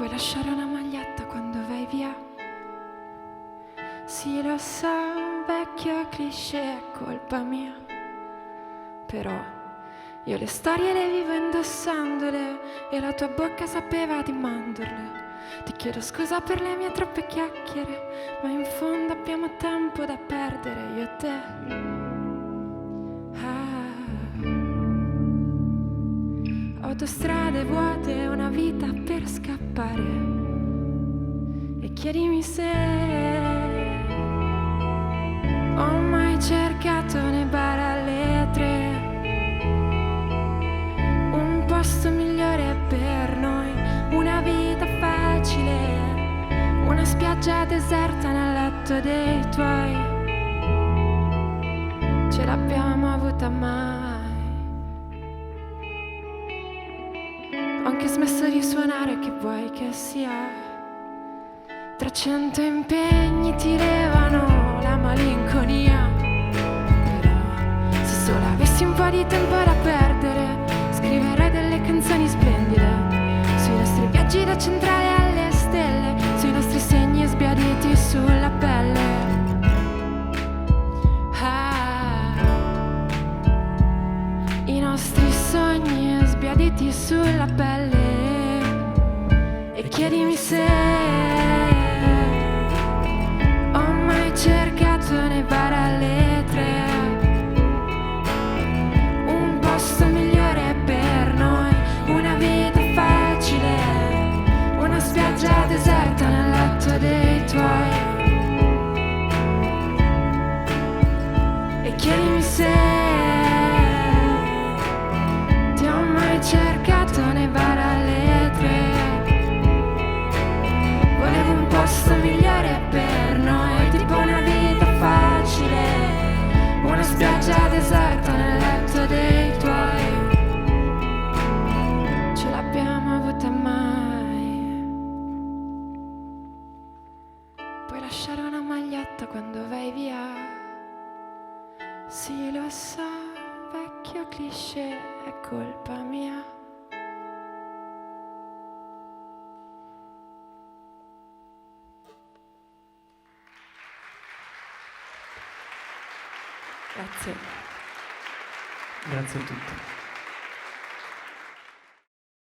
Puoi lasciare una maglietta quando vai via. Sì, lo so, un vecchio cliché, è colpa mia. Però io le storie le vivo indossandole e la tua bocca sapeva di mandorle. Ti chiedo scusa per le mie troppe chiacchiere, ma in fondo abbiamo tempo da perdere io e te. Autostrade vuote, una vita per scappare. E chiedimi se ho mai cercato nei bar alle 3 un posto migliore per noi, una vita facile, una spiaggia deserta nel letto dei tuoi. Ce l'abbiamo avuta mai. Ho anche smesso di suonare, che vuoi che sia? 300 impegni ti levano la malinconia. Però se solo avessi un po' di tempo da perdere, scriverei delle canzoni splendide sui nostri viaggi da centrale alle stelle, sui nostri segni sbiaditi sulla pelle. I nostri sogni sbiaditi sulla pelle. E chiedimi se ho mai cercato nei bar alle 3 un posto migliore per noi, una vita facile, una spiaggia deserta nel letto dei tuoi. E chiedimi se ti ho mai cercato nei bar alle 3. Volevo un posto migliore per noi, tipo una vita facile, una spiaggia deserta nel letto dei tuoi. Ce l'abbiamo avuta mai. Puoi lasciare una maglietta quando vai via. Sì, lo so, vecchio cliché, è colpa mia. Grazie. Grazie a tutti.